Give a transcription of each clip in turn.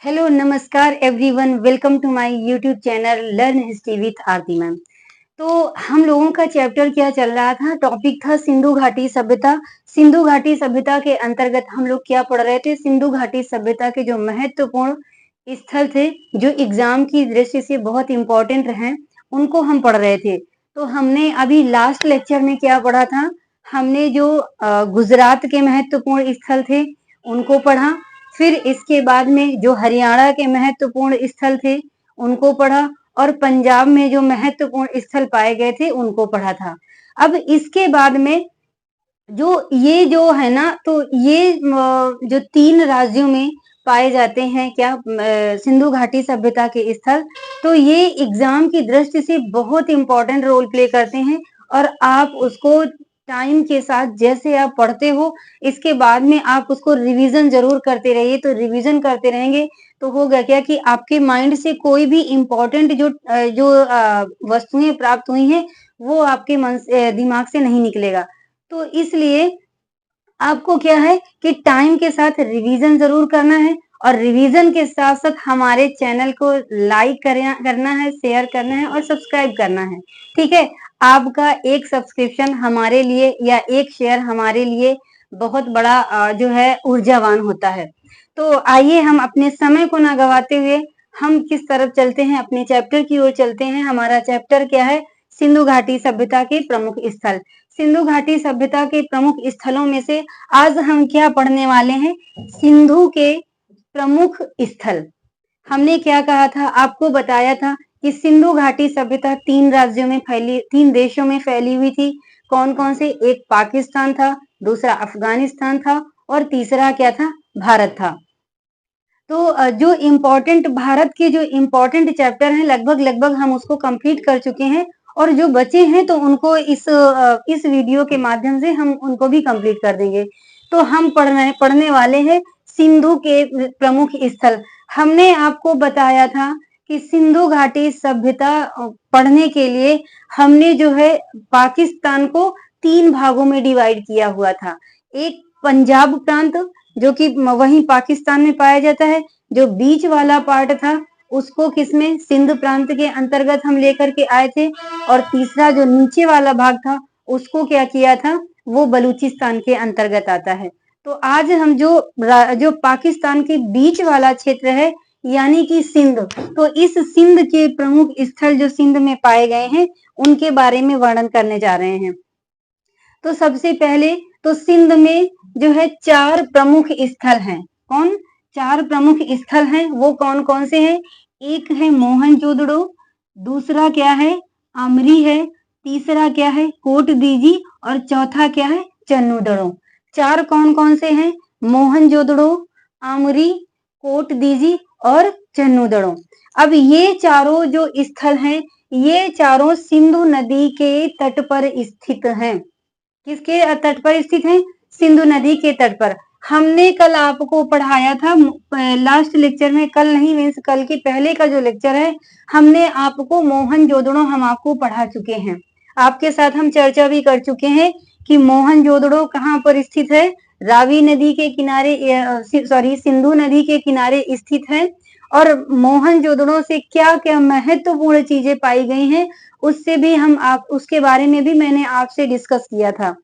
Hello नमस्कार everyone, welcome to my YouTube channel learn history with Aarti ma'am. तो हम लोगों का चैप्टर क्या चल रहा था, टॉपिक था सिंधु घाटी सभ्यता। सिंधु घाटी सभ्यता के अंतर्गत हम लोग क्या पढ़ रहे थे, सिंधु घाटी सभ्यता के जो महत्वपूर्ण स्थल थे, जो एग्जाम की दृष्टि से बहुत इंपॉर्टेंट हैं, उनको हम पढ़ रहे थे। तो हमने अभी लास्ट लेक्चर में क्या पढ़ा था, हमने जो गुजरात के महत्वपूर्ण स्थल थे उनको पढ़ा। फिर इसके बाद में जो हरियाणा के महत्वपूर्ण स्थल थे उनको पढ़ा, और पंजाब में जो महत्वपूर्ण स्थल पाए गए थे उनको पढ़ा था। अब इसके बाद में जो है ना, तो ये जो 3 राज्यों में पाए जाते हैं क्या, सिंधु घाटी सभ्यता के स्थल, तो ये एग्जाम की दृष्टि से बहुत इंपॉर्टेंट रोल प्ले करते हैं। और आप उसको टाइम के साथ जैसे आप पढ़ते हो, इसके बाद में आप उसको रिवीजन जरूर करते रहिए। तो रिवीजन करते रहेंगे तो होगा क्या कि आपके माइंड से कोई भी इम्पोर्टेंट जो वस्तुएं प्राप्त हुई हैं वो आपके दिमाग से नहीं निकलेगा। तो इसलिए आपको क्या है कि टाइम के साथ रिवीजन जरूर करना है, और रिवीजन के साथ साथ हमारे चैनल को लाइक करना है, शेयर करना है और सब्सक्राइब करना है। ठीक है, आपका एक सब्सक्रिप्शन हमारे लिए या एक शेयर हमारे लिए बहुत बड़ा जो है ऊर्जावान होता है। तो आइए हम अपने समय को ना गवाते हुए हम किस तरफ चलते हैं, अपने चैप्टर की ओर चलते हैं। हमारा चैप्टर क्या है, सिंधु घाटी सभ्यता के प्रमुख स्थल। सिंधु घाटी सभ्यता के प्रमुख स्थलों में से आज हम क्या पढ़ने वाले हैं, सिंधु के प्रमुख स्थल। हमने क्या कहा था, आपको बताया था कि सिंधु घाटी सभ्यता 3 राज्यों में फैली, 3 देशों में फैली हुई थी। कौन कौन से, एक पाकिस्तान था, दूसरा अफगानिस्तान था और तीसरा क्या था, भारत था। तो जो इम्पोर्टेंट भारत के जो इम्पोर्टेंट चैप्टर हैं लगभग लगभग हम उसको कंप्लीट कर चुके हैं, और जो बचे हैं तो उनको इस वीडियो के माध्यम से हम उनको भी कंप्लीट कर देंगे। तो हम पढ़ने वाले हैं सिंधु के प्रमुख स्थल। हमने आपको बताया था कि सिंधु घाटी सभ्यता पढ़ने के लिए हमने जो है पाकिस्तान को 3 भागों में डिवाइड किया हुआ था। एक पंजाब प्रांत, जो कि वहीं पाकिस्तान में पाया जाता है। जो बीच वाला पार्ट था उसको किसमें, सिंध प्रांत के अंतर्गत हम लेकर के आए थे। और तीसरा जो नीचे वाला भाग था उसको क्या किया था, वो बलूचिस्तान के अंतर्गत आता है। तो आज हम जो पाकिस्तान के बीच वाला क्षेत्र है यानी कि सिंध, तो इस सिंध के प्रमुख स्थल जो सिंध में पाए गए हैं उनके बारे में वर्णन करने जा रहे हैं। तो सबसे पहले तो सिंध में जो है 4 प्रमुख स्थल हैं। कौन, 4 प्रमुख स्थल हैं, वो कौन कौन से हैं, एक है मोहनजोदड़ो, दूसरा क्या है, आमरी है, तीसरा क्या है, कोट दीजी, और चौथा क्या है, चन्नूदड़ो। 4 कौन कौन से हैं, मोहनजोदड़ो, आमरी, कोट दीजी और चन्नूदड़ो। अब ये चारों जो स्थल हैं, ये चारों सिंधु नदी के तट पर स्थित हैं। किसके तट पर स्थित है, सिंधु नदी के तट पर। हमने कल आपको पढ़ाया था लास्ट लेक्चर में, कल नहीं मीन्स कल के पहले का जो लेक्चर है, हमने आपको मोहनजोदड़ो हम आपको पढ़ा चुके हैं। आपके साथ हम चर्चा भी कर चुके हैं कि मोहनजोदड़ो कहाँ पर स्थित है, रावी नदी के किनारे, सॉरी सिंधु नदी के किनारे स्थित है। और मोहनजोदड़ो से क्या क्या महत्वपूर्ण चीजें पाई गई हैं, उससे भी उसके बारे में भी मैंने आपसे डिस्कस किया था।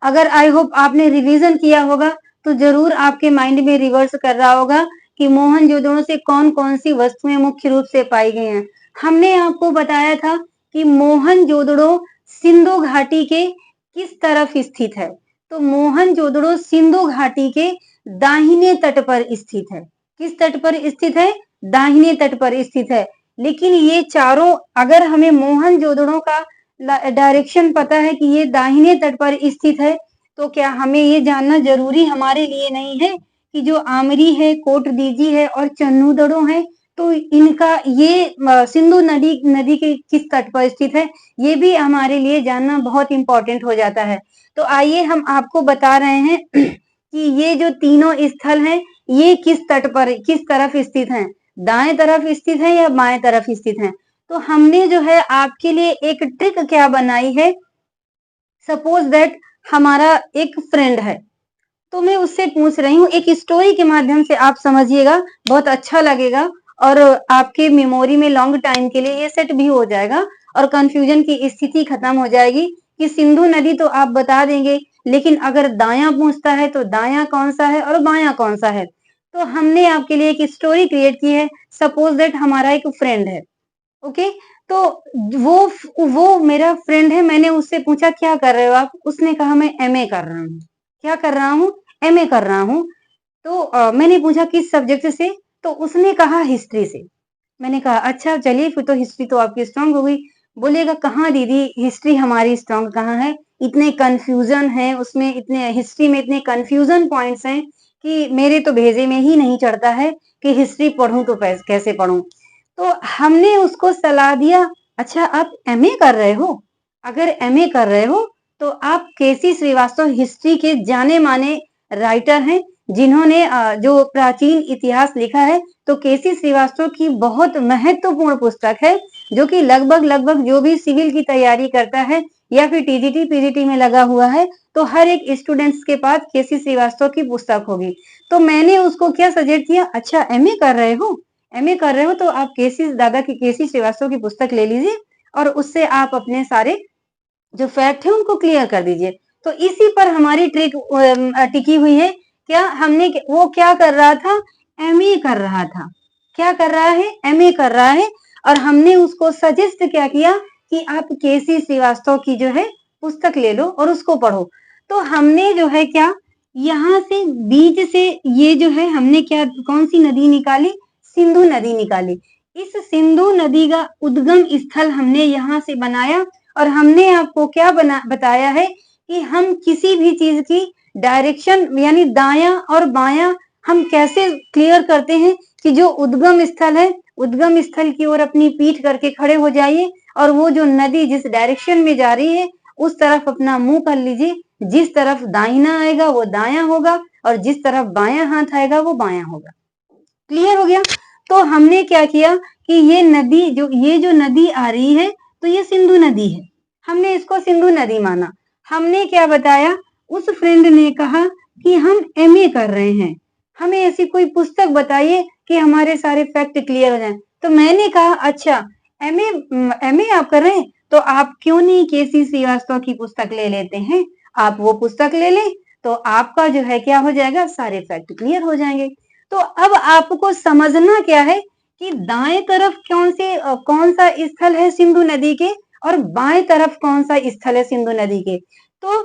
अगर आई होप आपने रिवीजन किया होगा तो जरूर आपके माइंड में रिवर्स कर रहा होगा कि मोहनजोदड़ो से कौन कौन सी वस्तुएं मुख्य रूप से पाई गई हैं। हमने आपको बताया था कि मोहनजोदड़ो सिंधु घाटी के किस तरफ स्थित है, तो मोहनजोदड़ो सिंधु घाटी के दाहिने तट पर स्थित है। किस तट पर स्थित है, दाहिने तट पर स्थित है। लेकिन ये चारों, अगर हमें मोहनजोदड़ो का डायरेक्शन पता है कि ये दाहिने तट पर स्थित है, तो क्या हमें ये जानना जरूरी हमारे लिए नहीं है कि जो आमरी है, कोट दीजी है और चन्नूदड़ो है, तो इनका ये सिंधु नदी के किस तट पर स्थित है, ये भी हमारे लिए जानना बहुत इंपॉर्टेंट हो जाता है। तो आइए हम आपको बता रहे हैं कि ये जो तीनों स्थल हैं ये किस तट पर, किस तरफ स्थित हैं, दाएं तरफ स्थित है या बाएं तरफ स्थित है। तो हमने जो है आपके लिए एक ट्रिक क्या बनाई है, सपोज दैट हमारा एक फ्रेंड है, तो मैं उससे पूछ रही हूँ, एक स्टोरी के माध्यम से आप समझिएगा, बहुत अच्छा लगेगा और आपके मेमोरी में लॉन्ग टाइम के लिए ये सेट भी हो जाएगा और कंफ्यूजन की स्थिति खत्म हो जाएगी कि सिंधु नदी तो आप बता देंगे, लेकिन अगर दायां पूछता है तो दायां कौन सा है और बायां कौन सा है। तो हमने आपके लिए एक स्टोरी क्रिएट की है। सपोज दैट हमारा एक फ्रेंड है, ओके। तो वो मेरा फ्रेंड है, मैंने उससे पूछा क्या कर रहे हो आप, उसने कहा मैं एमए कर रहा हूँ। क्या कर रहा हूँ? एमए कर रहा हूँ। तो मैंने पूछा किस सब्जेक्ट से, तो उसने कहा हिस्ट्री से। मैंने कहा अच्छा चलिए, फिर तो हिस्ट्री तो आपकी स्ट्रांग हो गई। बोलेगा कहाँ दीदी, हिस्ट्री हमारी स्ट्रांग कहाँ है, इतने कंफ्यूजन है उसमें, इतने हिस्ट्री में इतने कंफ्यूजन पॉइंट्स हैं कि मेरे तो भेजे में ही नहीं चढ़ता है कि हिस्ट्री पढ़ूं तो कैसे पढ़ूं। तो हमने उसको सलाह दिया, अच्छा आप एमए कर रहे हो, अगर एमए कर रहे हो तो आप केसी श्रीवास्तव हिस्ट्री के जाने माने राइटर हैं, जिन्होंने जो प्राचीन इतिहास लिखा है। तो केसी श्रीवास्तव की बहुत महत्वपूर्ण पुस्तक है, जो कि लगभग लगभग जो भी सिविल की तैयारी करता है या फिर टीजीटी पीजीटी में लगा हुआ है, तो हर एक स्टूडेंट्स के पास केसी श्रीवास्तव की पुस्तक होगी। तो मैंने उसको क्या सजेस्ट किया, अच्छा एमए कर रहे हो, एमए कर रहे हो तो आप केसी श्रीवास्तव की पुस्तक ले लीजिए और उससे आप अपने सारे जो फैक्ट है उनको क्लियर कर दीजिए। तो इसी पर हमारी ट्रिक टिकी हुई है। क्या हमने, वो क्या कर रहा था, एमए कर रहा था। क्या कर रहा है, एमए कर रहा है। और हमने उसको सजेस्ट क्या किया कि आप केसी श्रीवास्तव की जो है पुस्तक ले लो और उसको पढ़ो। तो हमने जो है क्या, यहाँ से बीच से ये जो है हमने क्या, कौन सी नदी निकाली, सिंधु नदी निकाली। इस सिंधु नदी का उद्गम स्थल हमने यहाँ से बनाया और हमने आपको क्या बताया है कि हम किसी भी चीज की डायरेक्शन यानी दायां और बायां हम कैसे क्लियर करते हैं कि जो उद्गम स्थल है, उद्गम स्थल की ओर अपनी पीठ करके खड़े हो जाइए और वो जो नदी जिस डायरेक्शन में जा रही है उस तरफ अपना मुंह कर लीजिए। जिस तरफ दाहिना आएगा वो दायां होगा और जिस तरफ बायां हाथ आएगा वो बायां होगा। क्लियर हो गया। तो हमने क्या किया कि ये जो नदी आ रही है तो ये सिंधु नदी है, हमने इसको सिंधु नदी माना। हमने क्या बताया, उस फ्रेंड ने कहा कि हम एमए कर रहे हैं, हमें ऐसी कोई पुस्तक बताइए कि हमारे सारे फैक्ट क्लियर हो जाएं। तो मैंने कहा अच्छा एमए एमए आप कर रहे हैं तो आप क्यों नहीं केसी श्रीवास्तव की पुस्तक ले लेते हैं, आप वो पुस्तक ले लें तो आपका जो है क्या हो जाएगा, सारे फैक्ट क्लियर हो जाएंगे। तो अब आपको समझना क्या है कि दाएं तरफ कौन सा स्थल है सिंधु नदी के और बाएं तरफ कौन सा स्थल है सिंधु नदी के। तो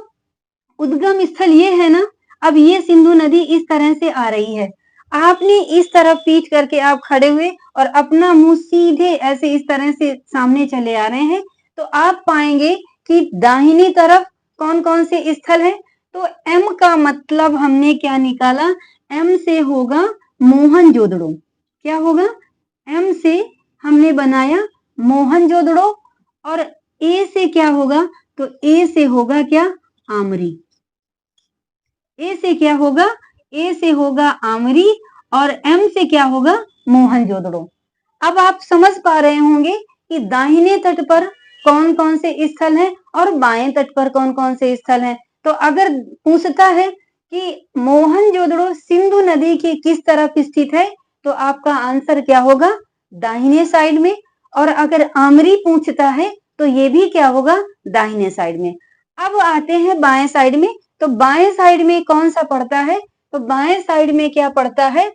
उद्गम स्थल ये है ना, अब ये सिंधु नदी इस तरह से आ रही है, आपने इस तरफ पीठ करके आप खड़े हुए और अपना मुंह सीधे ऐसे इस तरह से सामने चले आ रहे हैं, तो आप पाएंगे कि दाहिनी तरफ कौन कौन से स्थल है। तो एम का मतलब हमने क्या निकाला, एम से होगा मोहनजोदड़ो। क्या होगा, एम से हमने बनाया मोहनजोदड़ो। और ए से क्या होगा, तो ए से होगा क्या, आमरी। ए से क्या होगा, ए से होगा आमरी और एम से क्या होगा, मोहनजोदड़ो। अब आप समझ पा रहे होंगे कि दाहिने तट पर कौन कौन से स्थल हैं और बाएं तट पर कौन कौन से स्थल हैं। तो अगर पूछता है कि मोहनजोदड़ो सिंधु नदी की किस तरफ स्थित है, तो आपका आंसर क्या होगा, दाहिने साइड में। और अगर आमरी पूछता है तो ये भी क्या होगा, दाहिने साइड में। अब आते हैं बाएं साइड में, तो बाएं साइड में कौन सा पड़ता है, तो बाएं साइड में क्या पड़ता है,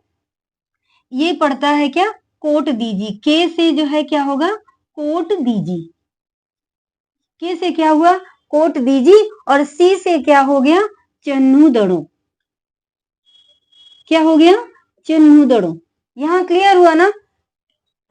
ये पड़ता है क्या, कोट दीजी। के से जो है क्या होगा, कोट दीजी। के से क्या हुआ, कोट दीजी। और सी से क्या हो गया, चन्नू दड़ो। क्या हो गया, चन्नू दड़ो। यहां क्लियर हुआ ना।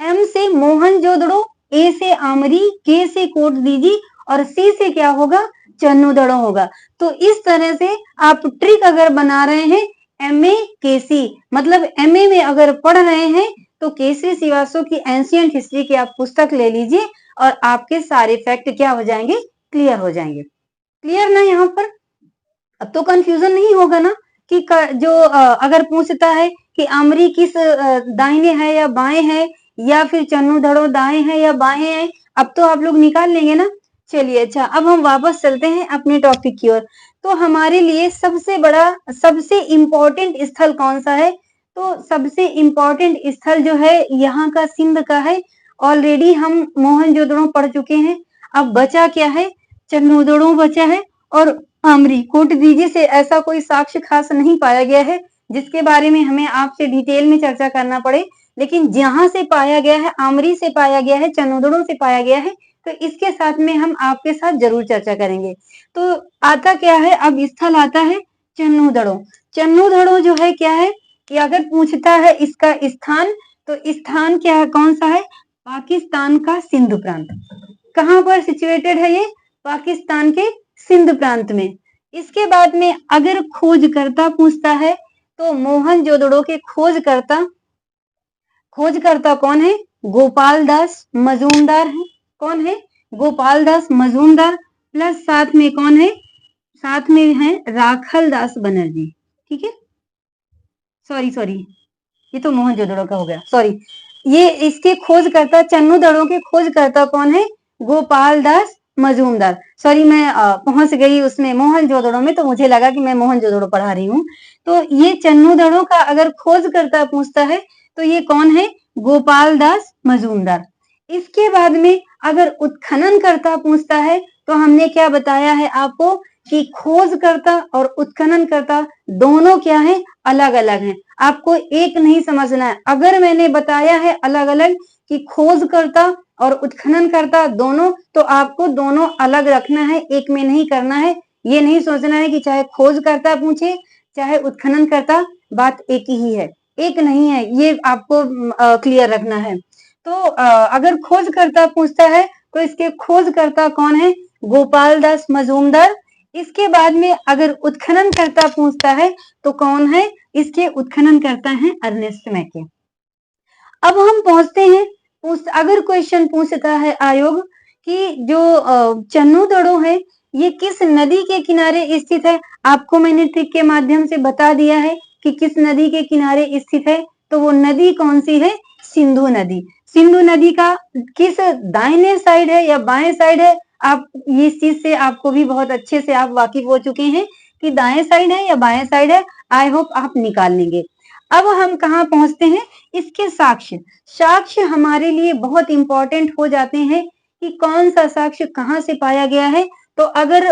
एम से मोहनजोदड़ो, ए से आमरी, के से कोट दीजी और सी से क्या होगा, चन्नू दड़ो होगा। तो इस तरह से आप ट्रिक अगर बना रहे हैं, एमए केसी मतलब एमए में अगर पढ़ रहे हैं तो केसी श्रीवास्तव की एंशियंट हिस्ट्री की आप पुस्तक ले लीजिए और आपके सारे फैक्ट क्या हो जाएंगे, क्लियर हो जाएंगे। क्लियर ना यहाँ पर, अब तो कंफ्यूजन नहीं होगा ना कि जो अगर पूछता है कि आमरी किस दाहिने है या बाएं है या फिर चन्नू धड़ो दाएं है या बाएं है, अब तो आप लोग निकाल लेंगे ना। चलिए अच्छा, अब हम वापस चलते हैं अपने टॉपिक की ओर। तो हमारे लिए सबसे बड़ा, सबसे इम्पोर्टेंट स्थल कौन सा है? तो सबसे इम्पोर्टेंट स्थल जो है यहाँ का सिंध का है। ऑलरेडी हम मोहनजोदड़ो पढ़ चुके हैं। अब बचा क्या है? चन्नोदड़ो बचा है और आमरी। कोट दीजिए से ऐसा कोई साक्ष्य खास नहीं पाया गया है जिसके बारे में हमें आपसे डिटेल में चर्चा करना पड़े, लेकिन जहां से पाया गया है, आमरी से पाया गया है, चन्नोदड़ो से पाया गया है, तो इसके साथ में हम आपके साथ जरूर चर्चा करेंगे। तो आता क्या है? अब स्थल आता है चन्नोदड़ो। चन्नोदड़ो जो है क्या है कि अगर पूछता है इसका स्थान, तो स्थान क्या है, कौन सा है? पाकिस्तान का सिंध प्रांत। कहां पर सिचुएटेड है ये? पाकिस्तान के सिंध प्रांत में। इसके बाद में अगर खोजकर्ता पूछता है तो मोहनजोदड़ो के खोजकर्ता कौन है? गोपाल दास मजूमदार है। कौन है? गोपाल दास मजूमदार। प्लस साथ में कौन है? साथ में है राखल दास बनर्जी। ठीक है, सॉरी, ये तो मोहनजोदड़ो का हो गया, सॉरी। ये इसके खोजकर्ता, चन्नोदड़ो के खोजकर्ता कौन है? गोपाल दास मजूमदार। सॉरी, मैं पहुंच गई उसमें मोहनजोदड़ो में, तो मुझे लगा कि मैं मोहनजोदड़ो पढ़ा रही हूँ। तो ये चन्नोदड़ो का अगर खोजकर्ता पूछता है तो ये कौन है? गोपाल दास मजूमदार। इसके बाद में अगर उत्खनन करता पूछता है तो हमने क्या बताया है आपको कि खोजकर्ता और उत्खनन करता दोनों क्या है? अलग अलग हैं। आपको एक नहीं समझना है। अगर मैंने बताया है अलग अलग कि खोजकर्ता और उत्खनन करता दोनों, तो आपको दोनों अलग रखना है, एक में नहीं करना है। ये नहीं सोचना है कि चाहे खोजकर्ता पूछे चाहे उत्खनन करता, बात एक ही है, एक नहीं है। ये आपको क्लियर रखना है। तो अगर खोजकर्ता पूछता है तो इसके खोजकर्ता कौन है? गोपाल दास मजूमदार। इसके बाद में अगर उत्खनन करता पूछता है तो कौन है? इसके उत्खनन करता है अर्नेस्ट मैके। अब हम पहुंचते हैं, अगर क्वेश्चन पूछता है आयोग कि जो चन्नोदड़ो है ये किस नदी के किनारे स्थित है, आपको मैंने ट्रिक के माध्यम से बता दिया है कि किस नदी के किनारे स्थित है। तो वो नदी कौन सी है? सिंधु नदी। सिंधु नदी का किस दाहिने साइड है या बाएं साइड है? आप इस चीज से आपको भी बहुत अच्छे से आप वाकिफ हो चुके हैं कि दाएं साइड है या बाएं साइड है। आई होप आप निकाल लेंगे। अब हम कहाँ पहुंचते हैं? इसके साक्ष्य। साक्ष्य हमारे लिए बहुत इंपॉर्टेंट हो जाते हैं कि कौन सा साक्ष्य कहाँ से पाया गया है। तो अगर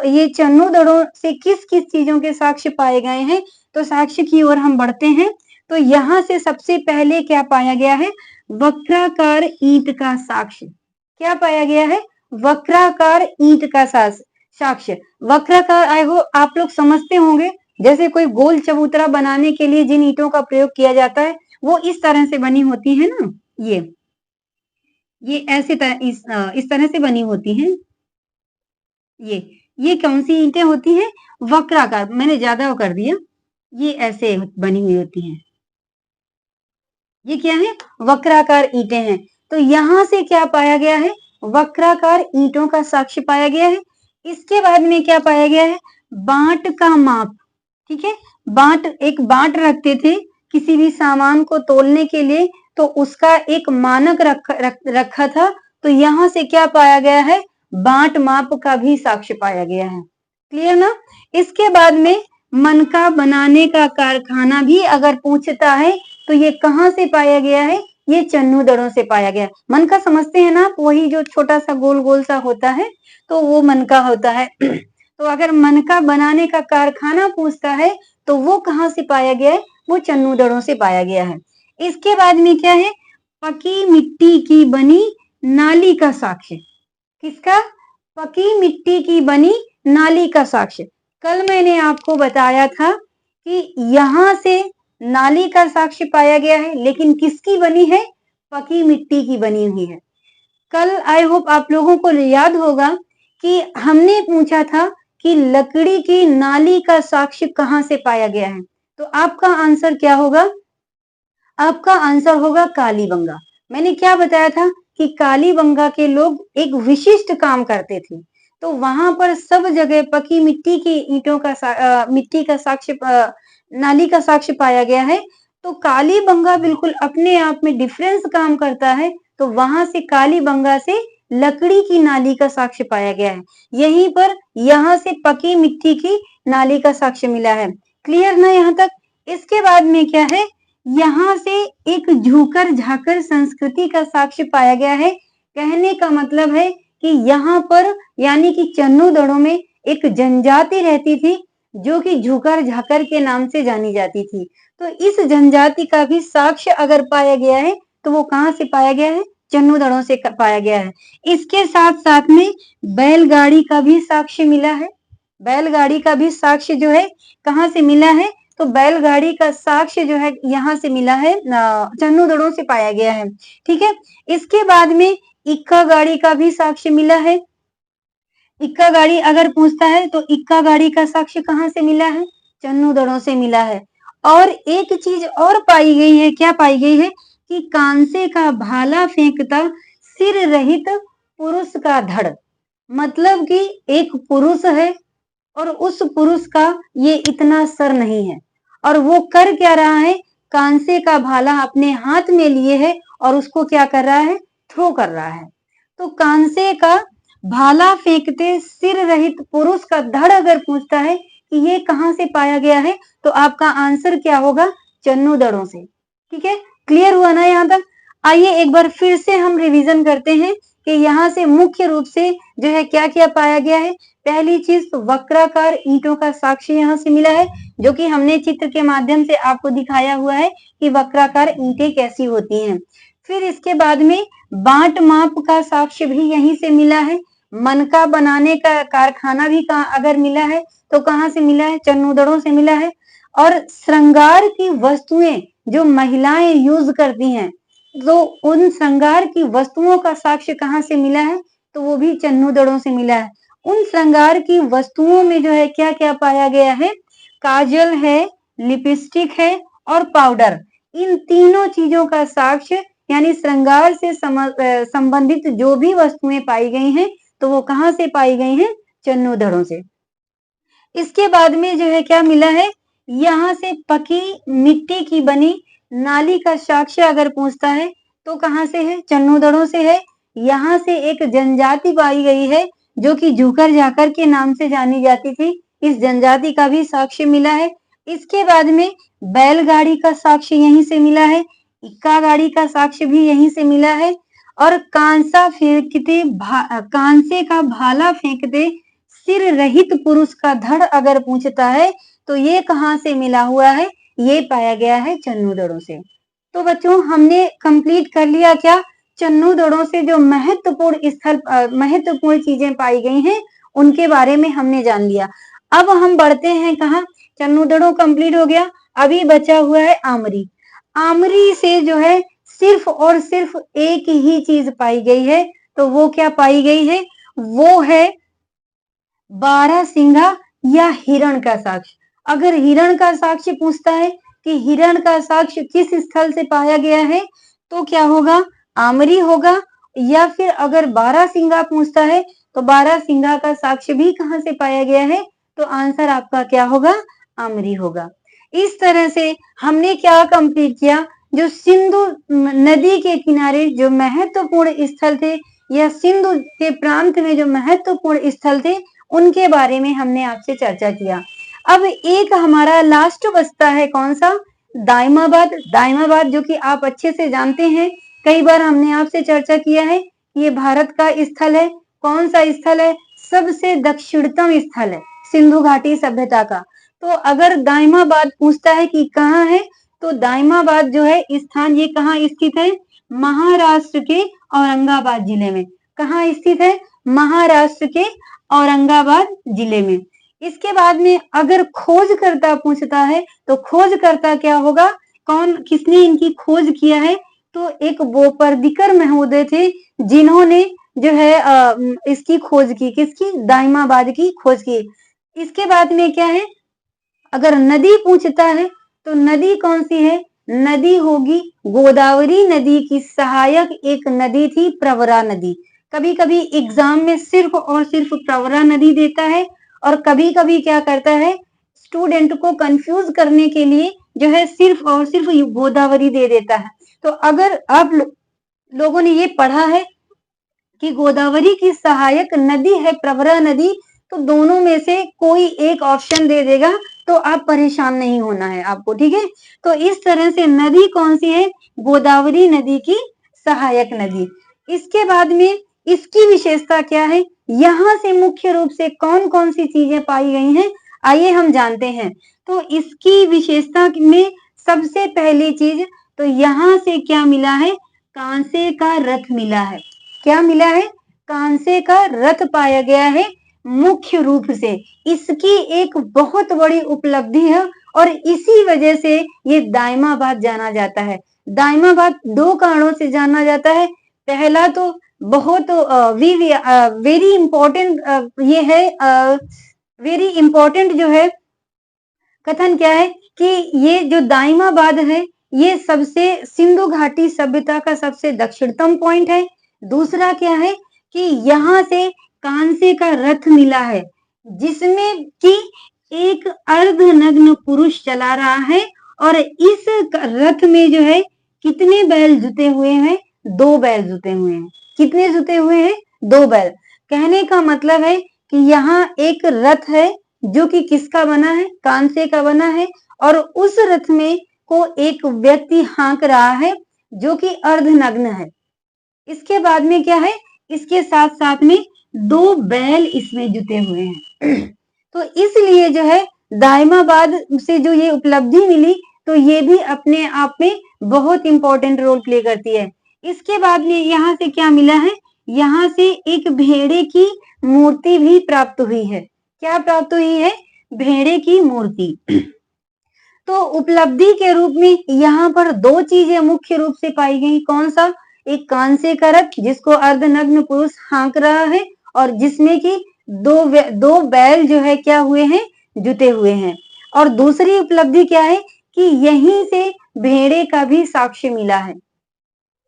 ये चन्नोदड़ो से किस किस चीजों के साक्ष्य पाए गए हैं, तो साक्ष्य की ओर हम बढ़ते हैं। तो यहाँ से सबसे पहले क्या पाया गया है? वक्राकार ईंट का साक्ष्य। क्या पाया गया है? वक्राकार ईंट का साक्ष्य। वक्राकार आई हो आप लोग समझते होंगे, जैसे कोई गोल चबूतरा बनाने के लिए जिन ईंटों का प्रयोग किया जाता है वो इस तरह से बनी होती है ना। ये ऐसे इस तरह से बनी होती हैं। ये कौन सी ईंटें होती हैं? वक्राकार। मैंने ज्यादा कर दिया, ये ऐसे बनी हुई होती हैं। ये क्या है? वक्राकार ईंटें हैं। तो यहां से क्या पाया गया है? वक्राकार ईंटों का साक्ष्य पाया गया है। इसके बाद में क्या पाया गया है? बांट का माप। ठीक है, एक बांट रखते थे किसी भी सामान को तोलने के लिए, तो उसका एक मानक रखा था। तो यहाँ से क्या पाया गया है? बांट माप का भी साक्ष्य पाया गया है। क्लियर ना? इसके बाद में मनका बनाने का कारखाना भी अगर पूछता है तो ये कहाँ से पाया गया है? ये चन्नोदड़ो से पाया गया। मनका समझते हैं ना आप? वही जो छोटा सा गोल गोल सा होता है, तो वो मनका होता है। तो अगर मनका बनाने का कारखाना पूछता है तो वो कहाँ से पाया गया है? वो चन्नोदड़ो से पाया गया है। इसके बाद में क्या है? पकी मिट्टी की बनी नाली का साक्ष्य। किसका? पकी मिट्टी की बनी नाली का साक्ष्य। कल मैंने आपको बताया था कि यहाँ से नाली का साक्ष्य पाया गया है, लेकिन किसकी बनी है? पकी मिट्टी की बनी हुई है। कल आई होप आप लोगों को याद होगा कि हमने पूछा था कि लकड़ी की नाली का साक्ष्य कहाँ से पाया गया है। तो आपका आंसर क्या होगा? आपका आंसर होगा कालीबंगा। मैंने क्या बताया था कि कालीबंगा के लोग एक विशिष्ट काम करते थे, तो वहां पर सब जगह पकी मिट्टी की ईंटों का मिट्टी का साक्ष्य, नाली का साक्ष्य पाया गया है। तो कालीबंगा बिल्कुल अपने आप में डिफरेंस काम करता है। तो वहां से कालीबंगा से लकड़ी की नाली का साक्ष्य पाया गया है। यहीं पर यहाँ से पकी मिट्टी की नाली का साक्ष्य मिला है। क्लियर ना यहाँ तक? इसके बाद में क्या है, यहाँ से एक झूकर झाकर संस्कृति का साक्ष्य पाया गया है। कहने का मतलब है कि यहाँ पर यानी कि चन्नू दड़ों में एक जनजाति रहती थी जो कि झूकर झाकर के नाम से जानी जाती थी। तो इस जनजाति का भी साक्ष्य अगर पाया गया है तो वो कहाँ से पाया गया है? चन्नू दड़ों से पाया गया है। इसके साथ साथ में बैलगाड़ी का भी साक्ष्य मिला है। बैलगाड़ी का भी साक्ष्य जो है कहाँ से मिला है? तो बैलगाड़ी का साक्ष्य जो है यहाँ से मिला है, चन्नू दड़ों से पाया गया है। ठीक है। इसके बाद में इक्का गाड़ी का भी साक्ष्य मिला है। इक्का गाड़ी अगर पूछता है तो इक्का गाड़ी का साक्ष्य कहाँ से मिला है? चन्नू दड़ों से मिला है। और एक चीज और पाई गई है, क्या पाई गई है कि कांसे का भाला फेंकता सिर रहित पुरुष का धड़। मतलब कि एक पुरुष है और उस पुरुष का ये इतना सर नहीं है और वो कर क्या रहा है? कांसे का भाला अपने हाथ में लिए है और उसको क्या कर रहा है? थ्रो कर रहा है। तो कांसे का भाला फेंकते सिर रहित पुरुष का धड़ अगर पूछता है कि ये कहाँ से पाया गया है तो आपका आंसर क्या होगा? चन्नू दड़ों से। ठीक है, क्लियर हुआ ना यहाँ तक? आइए एक बार फिर से हम रिवीजन करते हैं कि यहाँ से मुख्य रूप से जो है क्या क्या पाया गया है। पहली चीज तो वक्राकार ईंटों का साक्ष्य यहाँ से मिला है, जो कि हमने चित्र के माध्यम से आपको दिखाया हुआ है कि वक्राकार ईंटें कैसी होती हैं। फिर इसके बाद में बाट माप का साक्ष्य भी यहीं से मिला है। मनका बनाने का कारखाना भी अगर मिला है तो कहाँ से मिला है? चन्नू दड़ों से मिला है। और श्रृंगार की वस्तुएं जो महिलाएं यूज करती हैं, तो उन श्रृंगार की वस्तुओं का साक्ष्य कहाँ से मिला है? तो वो भी चन्नू दड़ों से मिला है। उन श्रृंगार की वस्तुओं में जो है क्या क्या पाया गया है? काजल है, लिपस्टिक है और पाउडर। इन तीनों चीजों का साक्ष्य यानी श्रृंगार से संबंधित जो भी वस्तुएं पाई गई हैं तो वो कहाँ से पाई गई हैं? चन्नू दड़ों से। इसके बाद में जो है क्या मिला है? यहाँ से पकी मिट्टी की बनी नाली का साक्ष्य अगर पूछता है तो कहाँ से है? चन्नू दड़ों से है। यहाँ से एक जनजाति पाई गई है जो कि झूकर झाकर के नाम से जानी जाती थी। इस जनजाति का भी साक्ष्य मिला है। इसके बाद में बैलगाड़ी का साक्ष्य यहीं से मिला है। इक्का गाड़ी का साक्ष्य भी यहीं से मिला है। और कांसे का भाला फेंकते सिर रहित पुरुष का धड़ अगर पूछता है तो ये कहाँ से मिला हुआ है? ये पाया गया है चन्नू दड़ों से। तो बच्चों हमने कंप्लीट कर लिया क्या? चन्नू दड़ों से जो महत्वपूर्ण चीजें पाई गई हैं उनके बारे में हमने जान लिया। अब हम बढ़ते हैं कहाँ? चन्नू दड़ों कंप्लीट हो गया, अभी बचा हुआ है आमरी। आमरी से जो है सिर्फ और सिर्फ एक ही चीज पाई गई है, तो वो क्या पाई गई है? वो है बारहसिंगा या हिरण का साक्ष्य। अगर हिरण का साक्ष्य पूछता है कि हिरण का साक्ष्य किस स्थल से पाया गया है तो क्या होगा? आमरी होगा। या फिर अगर बारहसिंगा पूछता है तो बारहसिंगा का साक्ष्य भी कहाँ से पाया गया है? तो आंसर आपका क्या होगा? आमरी होगा। इस तरह से हमने क्या कंप्लीट किया? जो सिंधु नदी के किनारे जो महत्वपूर्ण स्थल थे या सिंधु के प्रांत में जो महत्वपूर्ण स्थल थे उनके बारे में हमने आपसे चर्चा किया। अब एक हमारा लास्ट बचता है, कौन सा? दाइमाबाद। दाइमाबाद जो कि आप अच्छे से जानते हैं, कई बार हमने आपसे चर्चा किया है। ये भारत का स्थल है। कौन सा स्थल है? सबसे दक्षिणतम स्थल है सिंधु घाटी सभ्यता का। तो अगर दाइमाबाद पूछता है कि कहाँ है तो दाइमाबाद जो है स्थान ये कहाँ स्थित है? महाराष्ट्र के औरंगाबाद जिले में। कहाँ स्थित है? महाराष्ट्र के औरंगाबाद जिले में। इसके बाद में अगर खोजकर्ता पूछता है तो खोजकर्ता क्या होगा? किसने इनकी खोज किया है? तो एक बोपर्डिकर महोदय थे जिन्होंने जो है इसकी खोज की। किसकी? दाइमाबाद की खोज की। इसके बाद में क्या है? अगर नदी पूछता है तो नदी कौन सी है? नदी होगी गोदावरी नदी की सहायक एक नदी थी, प्रवरा नदी। कभी कभी एग्जाम में सिर्फ और सिर्फ प्रवरा नदी देता है और कभी कभी क्या करता है, स्टूडेंट को कंफ्यूज करने के लिए जो है सिर्फ और सिर्फ गोदावरी दे देता है। तो अगर आप लोगों ने ये पढ़ा है कि गोदावरी की सहायक नदी है प्रवरा नदी, तो दोनों में से कोई एक ऑप्शन दे देगा तो आप परेशान नहीं होना है आपको, ठीक है। तो इस तरह से नदी कौन सी है, गोदावरी नदी की सहायक नदी। इसके बाद में इसकी विशेषता क्या है, यहाँ से मुख्य रूप से कौन कौन सी चीजें पाई गई हैं, आइए हम जानते हैं। तो इसकी विशेषता में सबसे पहली चीज, तो यहाँ से क्या मिला है, कांसे का रथ मिला है। क्या मिला है, कांसे का रथ पाया गया है मुख्य रूप से। इसकी एक बहुत बड़ी उपलब्धि है और इसी वजह से ये दाइमाबाद जाना जाता है। दाइमाबाद दो कारणों से जाना जाता है। पहला तो बहुत वेरी इंपॉर्टेंट ये है, वेरी इंपॉर्टेंट जो है कथन क्या है कि ये जो दाइमाबाद है ये सबसे सिंधु घाटी सभ्यता का सबसे दक्षिणतम पॉइंट है। दूसरा क्या है कि यहाँ से कांसे का रथ मिला है जिसमें कि एक अर्धनग्न पुरुष चला रहा है और इस रथ में जो है कितने बैल जुते हुए हैं, 2 बैल जुते हुए हैं। कितने जुते हुए हैं, 2 बैल। कहने का मतलब है कि यहाँ एक रथ है जो कि किसका बना है, कांसे का बना है और उस रथ में को एक व्यक्ति हाँक रहा है जो कि अर्धनग्न है। इसके बाद में क्या है, इसके साथ साथ में 2 बैल इसमें जुटे हुए हैं। तो इसलिए जो है दाइमाबाद से जो ये उपलब्धि मिली तो ये भी अपने आप में बहुत इंपॉर्टेंट रोल प्ले करती है। इसके बाद में यहाँ से क्या मिला है, यहाँ से एक भेड़े की मूर्ति भी प्राप्त हुई है। क्या प्राप्त हुई है, भेड़े की मूर्ति। तो उपलब्धि के रूप में यहाँ पर 2 चीजें मुख्य रूप से पाई गई। कौन सा, एक कांसे का रथ जिसको अर्धनग्न पुरुष हाँक रहा है और जिसमें कि 2 बैल जो है क्या हुए हैं, जुटे हुए हैं। और दूसरी उपलब्धि क्या है कि यहीं से भेड़े का भी साक्ष्य मिला है।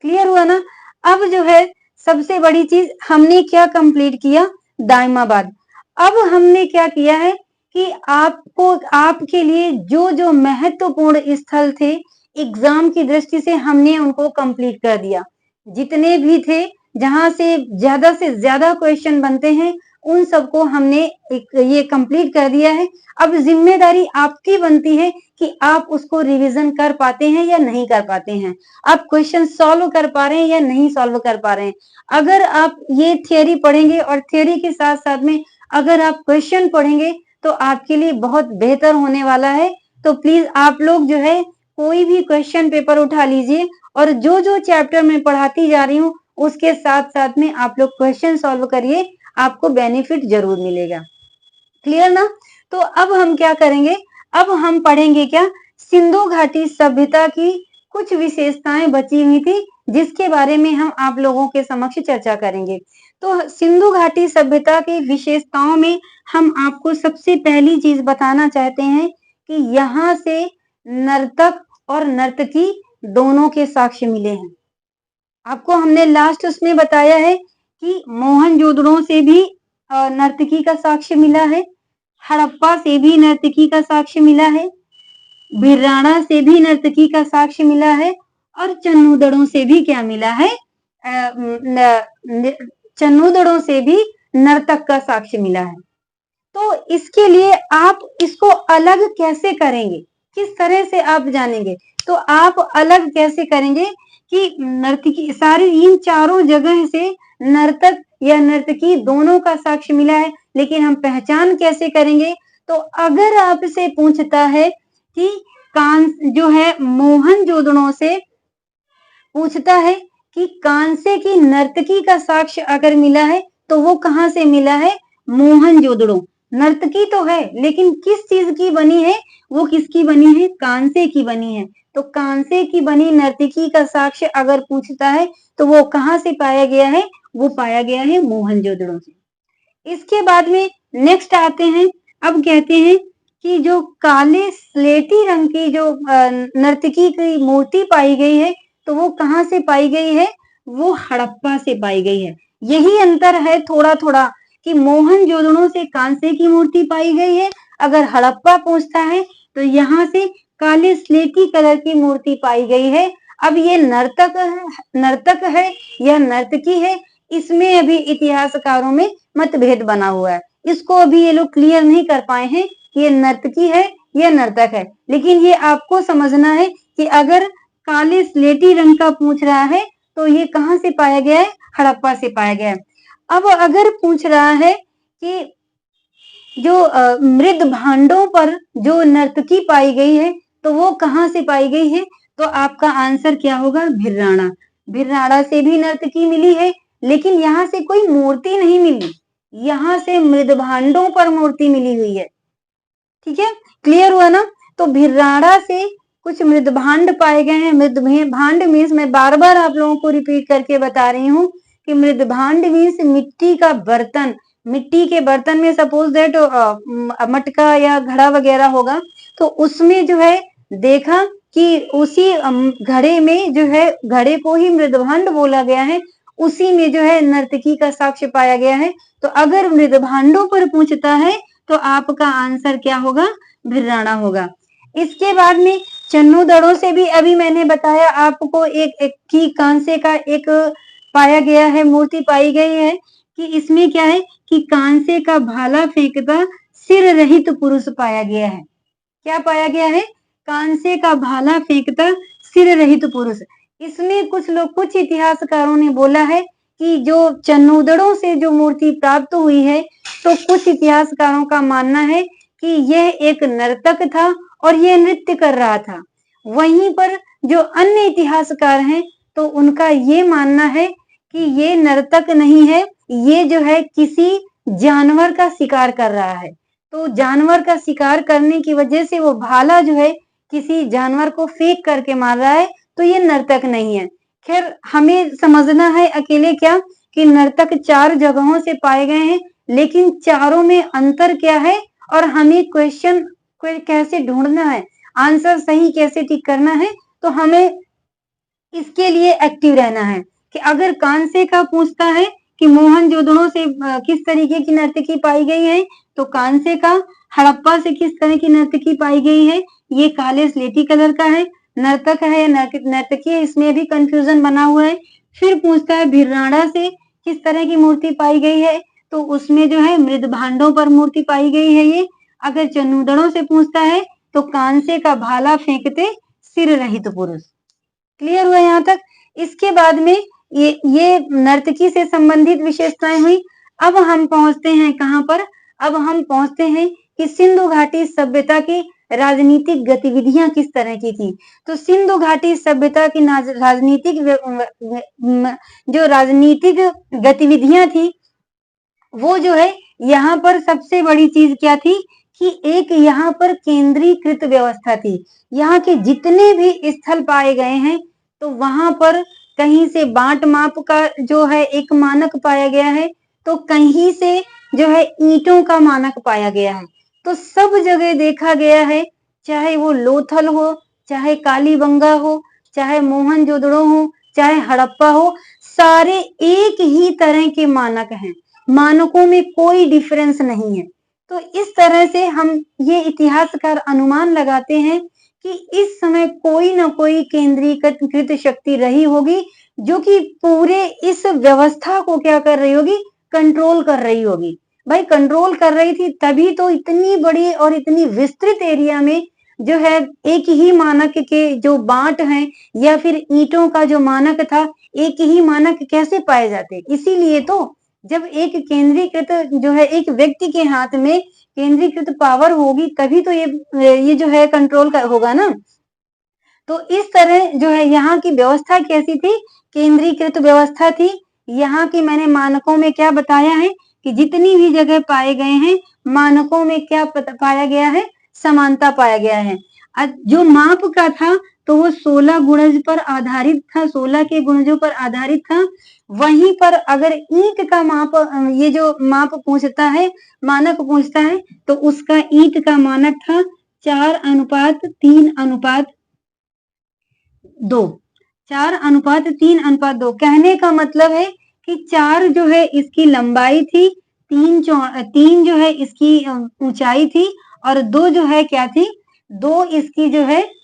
क्लियर हुआ ना। अब जो है सबसे बड़ी चीज हमने क्या कंप्लीट किया, दाइमाबाद। अब हमने क्या किया है कि आपको आपके लिए जो जो महत्वपूर्ण स्थल थे एग्जाम की दृष्टि से हमने उनको कंप्लीट कर दिया। जितने भी थे जहां से ज्यादा क्वेश्चन बनते हैं उन सबको हमने ये कंप्लीट कर दिया है। अब जिम्मेदारी आपकी बनती है कि आप उसको रिवीजन कर पाते हैं या नहीं कर पाते हैं, आप क्वेश्चन सॉल्व कर पा रहे हैं या नहीं सॉल्व कर पा रहे हैं। अगर आप ये थियोरी पढ़ेंगे और थियोरी के साथ साथ में अगर आप क्वेश्चन पढ़ेंगे तो आपके लिए बहुत बेहतर होने वाला है। तो प्लीज आप लोग जो है कोई भी क्वेश्चन पेपर उठा लीजिए और जो जो चैप्टर मैं पढ़ाती जा रही हूँ उसके साथ साथ में आप लोग क्वेश्चन सॉल्व करिए, आपको बेनिफिट जरूर मिलेगा। क्लियर ना। तो अब हम क्या करेंगे, अब हम पढ़ेंगे क्या, सिंधु घाटी सभ्यता की कुछ विशेषताएं बची हुई थी जिसके बारे में हम आप लोगों के समक्ष चर्चा करेंगे। तो सिंधु घाटी सभ्यता की विशेषताओं में हम आपको सबसे पहली चीज बताना चाहते हैं कि यहाँ से नर्तक और नर्तकी दोनों के साक्ष्य मिले हैं। आपको हमने लास्ट उसमें बताया है कि मोहनजोदड़ो से भी नर्तकी का साक्ष्य मिला है, हड़प्पा से भी नर्तकी का साक्ष्य मिला है, भिराड़ा से भी नर्तकी का साक्ष्य मिला है और चन्नूदड़ों से भी क्या मिला है, चन्नूदड़ों से भी नर्तक का साक्ष्य मिला है। तो इसके लिए आप इसको अलग कैसे करेंगे, किस तरह से आप जानेंगे, तो आप अलग कैसे करेंगे कि नर्तकी सारे इन चारों जगह से नर्तक या नर्तकी दोनों का साक्ष्य मिला है, लेकिन हम पहचान कैसे करेंगे। तो अगर आपसे पूछता है कि कान जो है मोहनजोदड़ो से पूछता है कि कांसे की नर्तकी का साक्ष्य अगर मिला है तो वो कहाँ से मिला है, मोहनजोदड़ो। नर्तकी तो है लेकिन किस चीज की बनी है, वो किसकी बनी है, कांसे की बनी है। तो कांसे की बनी नर्तकी का साक्ष्य अगर पूछता है तो वो कहाँ से पाया गया है, वो पाया गया है मोहनजोदड़ो से। इसके बाद में नेक्स्ट आते हैं, अब कहते हैं कि जो काले स्लेटी रंग की जो नर्तकी की मूर्ति पाई गई है तो वो कहाँ से पाई गई है, वो हड़प्पा से पाई गई है। यही अंतर है थोड़ा थोड़ा कि मोहनजोदड़ो से कांसे की मूर्ति पाई गई है, अगर हड़प्पा पूछता है तो यहाँ से काले स्लेटी कलर की मूर्ति पाई गई है। अब ये नर्तक है या नर्तकी है, इसमें अभी इतिहासकारों में मतभेद बना हुआ है। इसको अभी ये लोग क्लियर नहीं कर पाए हैं कि ये नर्तकी है या नर्तक है। लेकिन ये आपको समझना है कि अगर काले स्लेटी रंग का पूछ रहा है तो ये कहाँ से पाया गया है? हड़प्पा से पाया गया है। अब अगर पूछ रहा है कि जो मृद भांडों पर जो नर्तकी पाई गई है तो वो कहाँ से पाई गई है? तो आपका आंसर क्या होगा? भिर्राणा। भिर्राणा से भी नर्तकी मिली है, लेकिन यहाँ से कोई मूर्ति नहीं मिली, यहाँ से मृद भांडों पर मूर्ति मिली हुई है। ठीक है, क्लियर हुआ ना? तो भिर्राणा से कुछ मृद भांड पाए गए हैं। मृद भांड मीन्स, मैं बार बार आप लोगों को रिपीट करके बता रही हूँ कि मृद भांड मीन्स मिट्टी का बर्तन। मिट्टी के बर्तन में सपोज दैट मटका या घड़ा वगैरह होगा, तो उसमें जो है देखा कि उसी घड़े में जो है, घड़े को ही मृदभांड बोला गया है, उसी में जो है नर्तकी का साक्ष्य पाया गया है। तो अगर मृदभांडों पर पूछता है तो आपका आंसर क्या होगा? भिर्राणा होगा। इसके बाद में चन्नू दड़ों से भी अभी मैंने बताया आपको एक की कांसे का एक पाया गया है, मूर्ति पाई गई है कि इसमें क्या है कि कांसे का भाला फेंकता सिर रहित पुरुष पाया गया है। क्या पाया गया है? कांसे का भाला फेंकता सिर रहित पुरुष। इसमें कुछ इतिहासकारों ने बोला है कि जो चन्नूदड़ों से जो मूर्ति प्राप्त हुई है, तो कुछ इतिहासकारों का मानना है कि यह एक नर्तक था और यह नृत्य कर रहा था। वहीं पर जो अन्य इतिहासकार हैं तो उनका ये मानना है कि ये नर्तक नहीं है, ये जो है किसी जानवर का शिकार कर रहा है। तो जानवर का शिकार करने की वजह से वो भाला जो है किसी जानवर को फेंक करके मार रहा है, तो ये नर्तक नहीं है। खैर, हमें समझना है अकेले क्या कि नर्तक 4 जगहों से पाए गए हैं, लेकिन चारों में अंतर क्या है और हमें क्वेश्चन कैसे ढूंढना है, आंसर सही कैसे टिक करना है, तो हमें इसके लिए एक्टिव रहना है कि अगर कांसे का पूछता है कि मोहनजोदड़ो से किस तरीके की नर्तकी पाई गई है, तो कांसे का। हड़प्पा से किस तरह की नर्तकी पाई गई है? ये काले स्लेटी कलर का है। नर्तक है, नर्तकी है, इसमें भी कंफ्यूजन बना हुआ है। फिर पूछता है भिर्राणा से किस तरह की मूर्ति पाई गई है, तो उसमें जो है मृद भांडों पर मूर्ति पाई गई है ये। अगर चन्नूदड़ों से पूछता है तो कांसे का भाला फेंकते सिर रहित पुरुष। क्लियर हुआ यहाँ तक? इसके बाद में ये नर्तकी से संबंधित विशेषताएं हुई। अब हम पहुंचते हैं कहाँ पर? अब हम पहुंचते हैं कि सिंधु घाटी सभ्यता की राजनीतिक गतिविधियां किस तरह की थी। तो सिंधु घाटी सभ्यता की जो राजनीतिक गतिविधियां थी, वो जो है यहाँ पर सबसे बड़ी चीज क्या थी कि एक यहाँ पर केंद्रीकृत व्यवस्था थी। यहाँ के जितने भी स्थल पाए गए हैं तो वहां पर कहीं से बांट माप का जो है एक मानक पाया गया है, तो कहीं से जो है ईंटों का मानक पाया गया है। तो सब जगह देखा गया है, चाहे वो लोथल हो, चाहे कालीबंगा हो, चाहे मोहनजोदड़ो हो, चाहे हड़प्पा हो, सारे एक ही तरह के मानक हैं। मानकों में कोई डिफरेंस नहीं है। तो इस तरह से हम ये इतिहासकार अनुमान लगाते हैं कि इस समय कोई ना कोई केंद्रीकृत शक्ति रही होगी जो कि पूरे इस व्यवस्था को क्या कर रही होगी? कंट्रोल कर रही होगी। भाई कंट्रोल कर रही थी तभी तो इतनी बड़ी और इतनी विस्तृत एरिया में जो है एक ही मानक के जो बांट हैं या फिर ईंटों का जो मानक था, एक ही मानक कैसे पाए जाते? इसीलिए तो जब एक केंद्रीकृत जो है एक व्यक्ति के हाथ में केंद्रीकृत पावर होगी तभी तो ये जो है कंट्रोल होगा ना। तो इस तरह जो है यहाँ की व्यवस्था कैसी थी? केंद्रीकृत व्यवस्था थी। यहाँ की मैंने मानकों में क्या बताया है कि जितनी भी जगह पाए गए हैं मानकों में क्या पाया गया है? समानता पाया गया है। जो माप का था तो वो 16 गुणज पर आधारित था, 16 के गुणजों पर आधारित था। वहीं पर अगर ईंट का माप, ये जो माप पूछता है, मानक पूछता है, तो उसका ईंट का मानक था 4:3:2। 4:3:2 कहने का मतलब है कि 4 जो है इसकी लंबाई थी, 3 जो है इसकी ऊंचाई थी और 2 जो है क्या थी? 2 इसकी जो है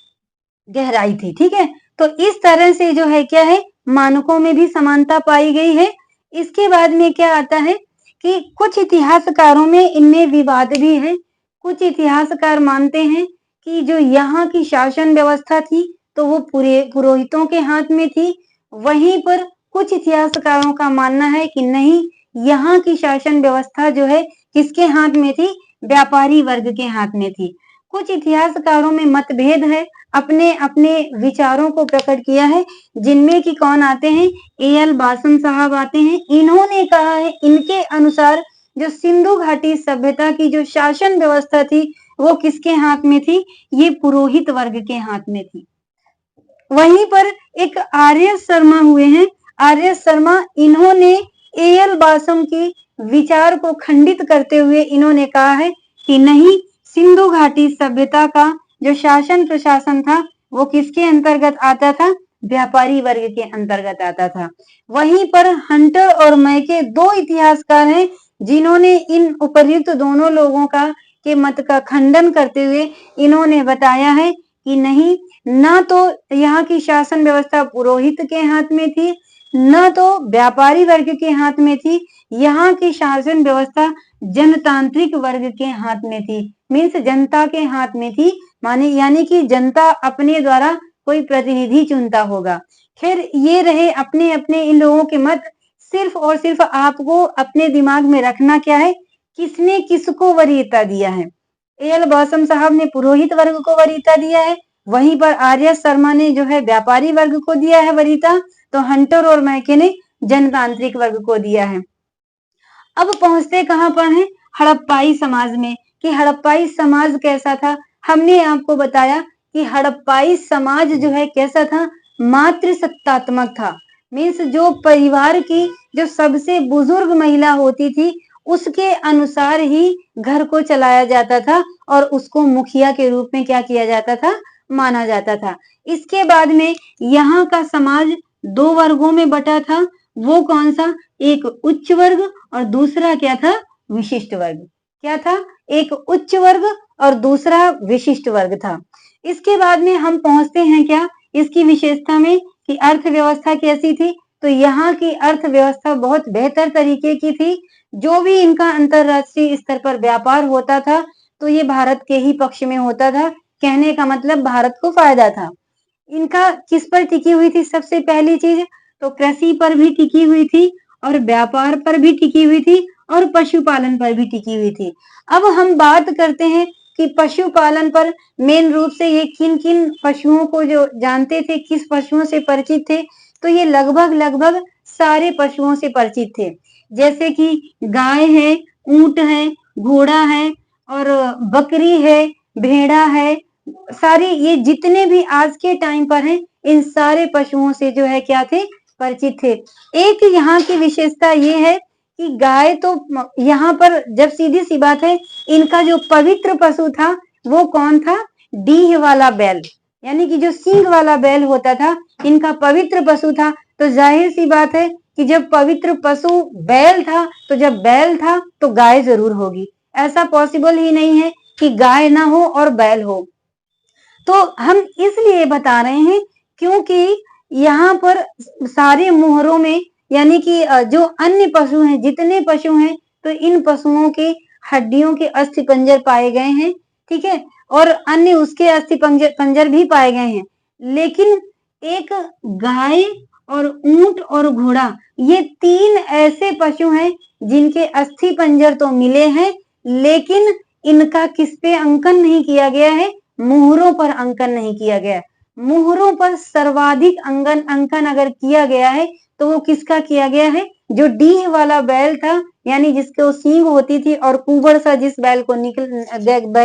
गहराई थी। ठीक है, तो इस तरह से जो है क्या है, मानकों में भी समानता पाई गई है। इसके बाद में क्या आता है कि कुछ इतिहासकारों में इनमें विवाद भी है। कुछ इतिहासकार मानते हैं कि जो यहाँ की शासन व्यवस्था थी तो वो पूरे पुरोहितों के हाथ में थी। वहीं पर कुछ इतिहासकारों का मानना है कि नहीं, यहाँ की शासन व्यवस्था जो है किसके हाथ में थी? व्यापारी वर्ग के हाथ में थी। कुछ इतिहासकारों में मतभेद है, अपने अपने विचारों को प्रकट किया है, जिनमें कि कौन आते हैं? ए.एल. बासम साहब आते हैं। इन्होंने कहा है, इनके अनुसार जो सिंधु घाटी सभ्यता की जो शासन व्यवस्था थी वो किसके हाथ में थी? ये पुरोहित वर्ग के हाथ में थी। वहीं पर एक आर्य शर्मा हुए हैं। आर्य शर्मा, इन्होंने ए.एल. बासम की विचार को खंडित करते हुए इन्होंने कहा है कि नहीं, सिंधु घाटी सभ्यता का जो शासन प्रशासन था वो किसके अंतर्गत आता था? व्यापारी वर्ग के अंतर्गत आता था। वहीं पर हंटर और मैके दो इतिहासकार हैं जिन्होंने इन उपर्युक्त दोनों लोगों का के मत का खंडन करते हुए इन्होंने बताया है कि नहीं, ना तो यहाँ की शासन व्यवस्था पुरोहित के हाथ में थी, न तो व्यापारी वर्ग के हाथ में थी। यहाँ की शासन व्यवस्था जनतांत्रिक वर्ग के हाथ में थी, मीन्स जनता के हाथ में थी, माने यानी कि जनता अपने द्वारा कोई प्रतिनिधि चुनता होगा। खैर, ये रहे अपने अपने इन लोगों के मत। सिर्फ और सिर्फ आपको अपने दिमाग में रखना क्या है? किसने किसको वरीयता दिया है? ए.एल. बासम साहब ने पुरोहित वर्ग को वरीयता दिया है, वहीं पर आर्य शर्मा ने जो है व्यापारी वर्ग को दिया है वरीयता, तो हंटर और मैके ने जनतांत्रिक वर्ग को दिया है। अब पहुंचते कहां पर हैं? हड़प्पाई समाज में, कि हड़प्पाई समाज कैसा था। हमने आपको बताया कि हड़प्पाई समाज जो है कैसा था? मातृ सत्तात्मक था। मीन्स जो परिवार की जो सबसे बुजुर्ग महिला होती थी उसके अनुसार ही घर को चलाया जाता था और उसको मुखिया के रूप में क्या किया जाता था? माना जाता था। इसके बाद में यहाँ का समाज दो वर्गों में बटा था। वो कौन सा? एक उच्च वर्ग और दूसरा क्या था? विशिष्ट वर्ग। क्या था? एक उच्च वर्ग और दूसरा विशिष्ट वर्ग था। इसके बाद में हम पहुंचते हैं क्या इसकी विशेषता में, कि अर्थव्यवस्था कैसी थी। तो यहाँ की अर्थव्यवस्था बहुत बेहतर तरीके की थी। जो भी इनका अंतरराष्ट्रीय स्तर पर व्यापार होता था तो ये भारत के ही पक्ष में होता था। कहने का मतलब भारत को फायदा था। इनका किस पर टिकी हुई थी? सबसे पहली चीज तो कृषि पर भी टिकी हुई थी और व्यापार पर भी टिकी हुई थी और पशुपालन पर भी टिकी हुई थी। अब हम बात करते हैं कि पशुपालन पर मेन रूप से ये किन किन पशुओं को जो जानते थे, किस पशुओं से परिचित थे, तो ये लगभग लगभग सारे पशुओं से परिचित थे। जैसे कि गाय है, ऊंट है, घोड़ा है और बकरी है, भेड़ा है, सारे ये जितने भी आज के टाइम पर हैं इन सारे पशुओं से जो है क्या थे? परिचित थे। एक यहाँ की विशेषता ये है कि गाय तो यहाँ पर जब सीधी सी बात है, इनका जो पवित्र पशु था वो कौन था? डीह वाला बैल, यानी कि जो सींग वाला बैल होता था इनका पवित्र पशु था। तो जाहिर सी बात है कि जब पवित्र पशु बैल था तो जब बैल था तो गाय जरूर होगी। ऐसा पॉसिबल ही नहीं है कि गाय ना हो और बैल हो। तो हम इसलिए बता रहे हैं क्योंकि यहाँ पर सारे मोहरों में, यानी कि जो अन्य पशु हैं, जितने पशु हैं, तो इन पशुओं के हड्डियों के अस्थि पंजर पाए गए हैं, ठीक है, और अन्य उसके अस्थि पंजर भी पाए गए हैं। लेकिन एक गाय और ऊंट और घोड़ा, ये तीन ऐसे पशु हैं जिनके अस्थि पंजर तो मिले हैं, लेकिन इनका किस पे अंकन नहीं किया गया है? मोहरों पर अंकन नहीं किया गया। मोहरों पर सर्वाधिक अंकन अगर किया गया है तो वो किसका किया गया है? जो डीह वाला बैल था, यानी जिसको सींग होती थी और कुंवर सा जिस बैल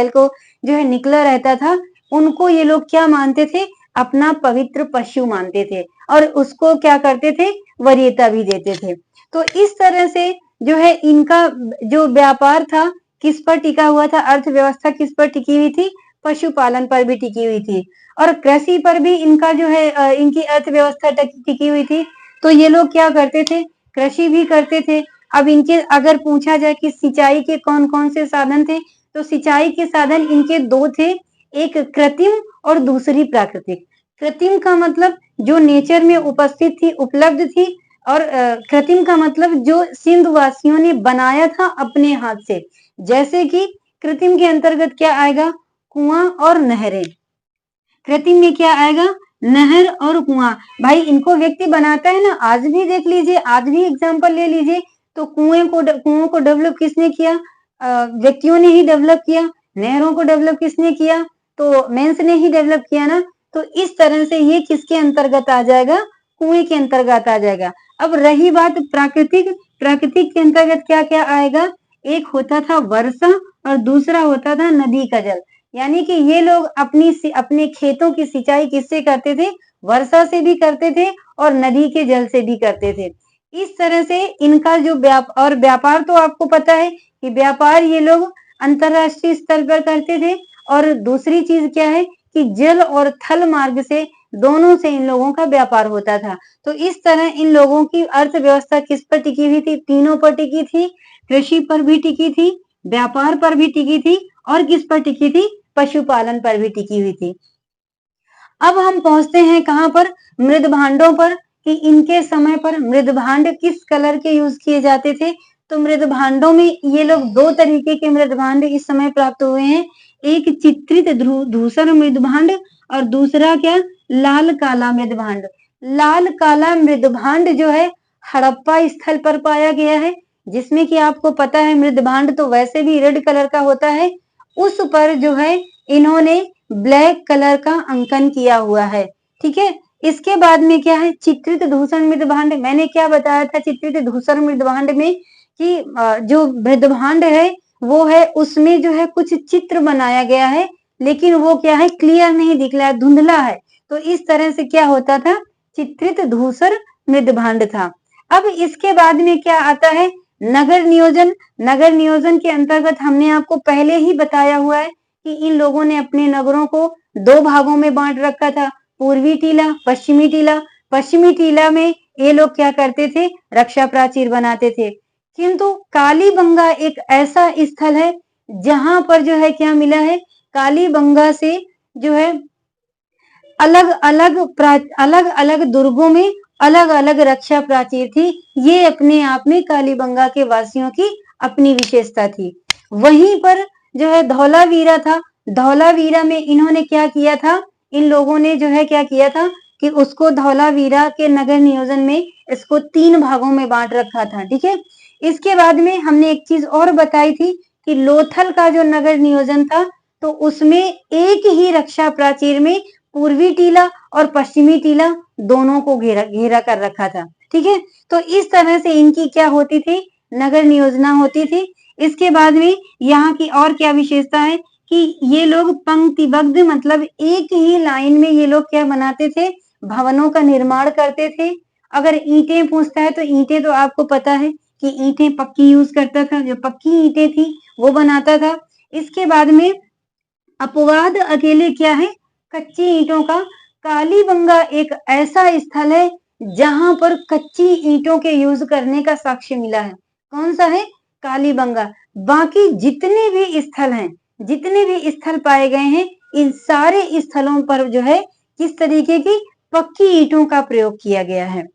को जो है निकला रहता था, उनको ये लोग क्या मानते थे? अपना पवित्र पशु मानते थे और उसको क्या करते थे? वरीयता भी देते थे। तो इस तरह से जो है इनका जो व्यापार था किस पर टिका हुआ था? अर्थव्यवस्था किस पर टिकी हुई थी? पशुपालन पर भी टिकी हुई थी और कृषि पर भी इनका जो है इनकी अर्थव्यवस्था टिकी हुई थी। तो ये लोग क्या करते थे? कृषि भी करते थे। अब इनके अगर पूछा जाए कि सिंचाई के कौन कौन से साधन थे, तो सिंचाई के साधन इनके दो थे, एक कृत्रिम और दूसरी प्राकृतिक। कृत्रिम का मतलब जो नेचर में उपस्थित थी, उपलब्ध थी, और कृत्रिम का मतलब जो सिंध वासियों ने बनाया था अपने हाथ से। जैसे कि कृत्रिम के अंतर्गत क्या आएगा? कुआं और नहरें। कृत्रिम में क्या आएगा? नहर और कुआं। भाई इनको व्यक्ति बनाता है ना, आज भी देख लीजिए, आज भी एग्जाम्पल ले लीजिए, तो कुओं को डेवलप किसने किया? व्यक्तियों ने ही डेवलप किया। नहरों को डेवलप किसने किया? तो मेंस ने ही डेवलप किया ना। तो इस तरह से ये किसके अंतर्गत आ जाएगा? कुएं के अंतर्गत आ जाएगा। अब रही बात प्राकृतिक, प्राकृतिक के अंतर्गत क्या क्या आएगा? एक होता था वर्षा और दूसरा होता था नदी का जल। यानी कि ये लोग अपने खेतों की सिंचाई किससे करते थे? वर्षा से भी करते थे और नदी के जल से भी करते थे। इस तरह से इनका जो व्यापार तो आपको पता है कि व्यापार ये लोग अंतरराष्ट्रीय स्तर पर करते थे। और दूसरी चीज क्या है कि जल और थल मार्ग से, दोनों से इन लोगों का व्यापार होता था। तो इस तरह इन लोगों की अर्थव्यवस्था किस पर टिकी हुई थी? तीनों पर टिकी थी। कृषि पर भी टिकी थी, व्यापार पर भी टिकी थी, और किस पर टिकी थी? पशुपालन पर भी टिकी हुई थी। अब हम पहुंचते हैं कहां पर? मृद भांडों पर, कि इनके समय पर मृद भांड किस कलर के यूज किए जाते थे? तो मृद भांडों में ये लोग दो तरीके के मृद भांड इस समय प्राप्त हुए हैं। एक चित्रित धूसर मृद भांड और दूसरा क्या? लाल काला मृद भांड। लाल काला मृद भांड जो है हड़प्पा स्थल पर पाया गया है, जिसमें कि आपको पता है मृद भांड तो वैसे भी रेड कलर का होता है, उस पर जो है इन्होंने ब्लैक कलर का अंकन किया हुआ है। ठीक है। इसके बाद में क्या है? चित्रित धूसर मृद भांड। मैंने क्या बताया था चित्रित धूसर मृद भांड में? कि जो मृद भांड है वो है, उसमें जो है कुछ चित्र बनाया गया है, लेकिन वो क्या है? क्लियर नहीं दिख रहा है, धुंधला है। तो इस तरह से क्या होता था? चित्रित धूसर मृद भांड था। अब इसके बाद में क्या आता है? नगर नियोजन। नगर नियोजन के अंतर्गत हमने आपको पहले ही बताया हुआ है कि इन लोगों ने अपने नगरों को दो भागों में बांट रखा था, पूर्वी टीला, पश्चिमी टीला। पश्चिमी टीला में ये लोग क्या करते थे? रक्षा प्राचीर बनाते थे। किंतु कालीबंगा एक ऐसा स्थल है जहां पर जो है क्या मिला है? कालीबंगा से जो है अलग अलग अलग दुर्गों में अलग अलग रक्षा प्राचीर थी। ये अपने आप में कालीबंगा के वासियों की अपनी विशेषता थी। वहीं पर जो है धौलावीरा था। धौलावीरा में इन्होंने क्या किया था? इन लोगों ने जो है क्या किया था कि उसको धौलावीरा के नगर नियोजन में इसको 3 भागों में बांट रखा था। ठीक है। इसके बाद में हमने एक चीज और बताई थी कि लोथल का जो नगर नियोजन था, तो उसमें एक ही रक्षा प्राचीर में पूर्वी टीला और पश्चिमी टीला दोनों को घेरा घेरा कर रखा था। ठीक है। तो इस तरह से इनकी क्या होती थी? नगर नियोजना होती थी। इसके बाद में यहाँ की और क्या विशेषता है कि ये लोग पंक्तिबद्ध, मतलब एक ही लाइन में ये लोग क्या बनाते थे? भवनों का निर्माण करते थे। अगर ईंटें पूछता है तो ईंटें तो आपको पता है कि ईंटें पक्की यूज करता था, जो पक्की ईंटें थी वो बनाता था। इसके बाद में अपवाद अकेले क्या है? कच्ची ईंटों का। कालीबंगा एक ऐसा स्थल है जहां पर कच्ची ईंटों के यूज करने का साक्ष्य मिला है। कौन सा है? कालीबंगा। बाकी जितने भी स्थल हैं, जितने भी स्थल पाए गए हैं, इन सारे स्थलों पर जो है किस तरीके की पक्की ईंटों का प्रयोग किया गया है।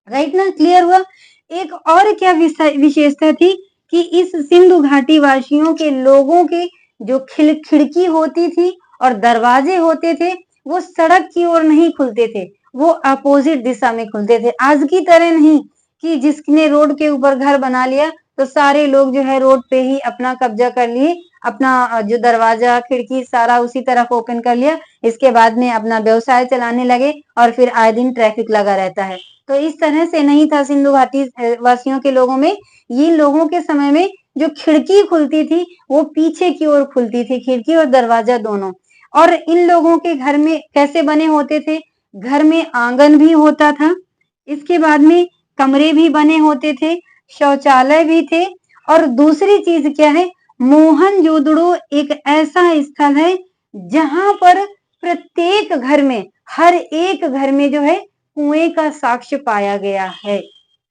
राइट ना? क्लियर हुआ? एक और क्या विशेषता थी कि इस सिंधु घाटी वासियों के लोगों के जो खिड़की होती थी और दरवाजे होते थे, वो सड़क की ओर नहीं खुलते थे, वो अपोजिट दिशा में खुलते थे। आज की तरह नहीं कि जिसने रोड के ऊपर घर बना लिया तो सारे लोग जो है रोड पे ही अपना कब्जा कर लिए, अपना जो दरवाजा खिड़की सारा उसी तरफ ओपन कर लिया, इसके बाद में अपना व्यवसाय चलाने लगे और फिर आए दिन ट्रैफिक लगा रहता है। तो इस तरह से नहीं था सिंधु घाटी वासियों के लोगों में। ये लोगों के समय में जो खिड़की खुलती थी वो पीछे की ओर खुलती थी, खिड़की और दरवाजा दोनों। और इन लोगों के घर में कैसे बने होते थे? घर में आंगन भी होता था, इसके बाद में कमरे भी बने होते थे, शौचालय भी थे। और दूसरी चीज क्या है? मोहनजोदड़ो एक ऐसा स्थल है जहां पर प्रत्येक घर में, हर एक घर में जो है कुएं का साक्ष्य पाया गया है।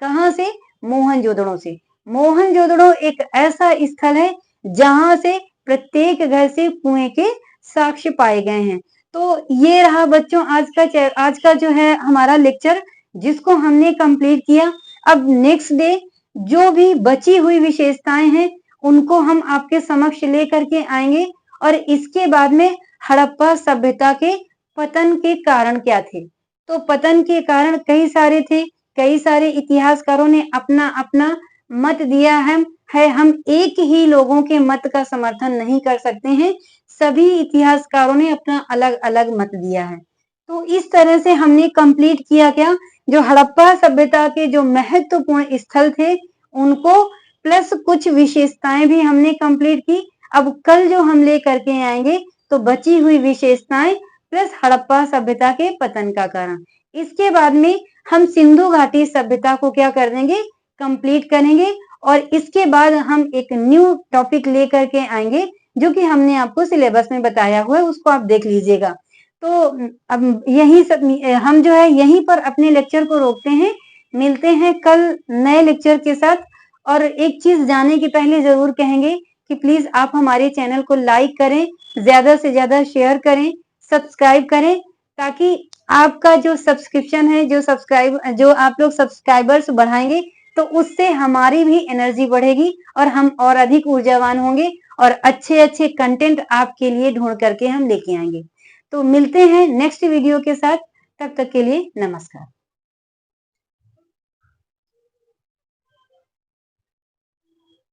कहां से? मोहनजोदड़ो से। मोहनजोदड़ो एक ऐसा स्थल है जहां से प्रत्येक घर से कुएं के साक्ष्य पाए गए हैं। तो ये रहा बच्चों आज का जो है हमारा लेक्चर जिसको हमने कंप्लीट किया। अब नेक्स्ट डे जो भी बची हुई विशेषताएं हैं उनको हम आपके समक्ष लेकर के आएंगे और इसके बाद में हड़प्पा सभ्यता के पतन के कारण क्या थे। तो पतन के कारण कई सारे थे, कई सारे इतिहासकारों ने अपना अपना मत दिया है। हम एक ही लोगों के मत का समर्थन नहीं कर सकते हैं, सभी इतिहासकारों ने अपना अलग अलग मत दिया है। तो इस तरह से हमने कंप्लीट किया क्या, जो हड़प्पा सभ्यता के जो महत्वपूर्ण स्थल थे उनको प्लस कुछ विशेषताएं भी हमने कंप्लीट की। अब कल जो हम लेकर के आएंगे तो बची हुई विशेषताएं प्लस हड़प्पा सभ्यता के पतन का कारण। इसके बाद में हम सिंधु घाटी सभ्यता को क्या कर देंगे, कंप्लीट करेंगे और इसके बाद हम एक न्यू टॉपिक लेकर के आएंगे जो कि हमने आपको सिलेबस में बताया हुआ है, उसको आप देख लीजिएगा। तो अब यही सब हम जो है यहीं पर अपने लेक्चर को रोकते हैं, मिलते हैं कल नए लेक्चर के साथ। और एक चीज जाने के पहले जरूर कहेंगे कि प्लीज आप हमारे चैनल को लाइक करें, ज्यादा से ज्यादा शेयर करें, सब्सक्राइब करें, ताकि आपका जो सब्सक्रिप्शन है, जो आप लोग सब्सक्राइबर्स बढ़ाएंगे तो उससे हमारी भी एनर्जी बढ़ेगी और हम और अधिक ऊर्जावान होंगे और अच्छे अच्छे कंटेंट आपके लिए ढूंढ करके हम लेके आएंगे। तो मिलते हैं नेक्स्ट वीडियो के साथ, तब तक के लिए नमस्कार।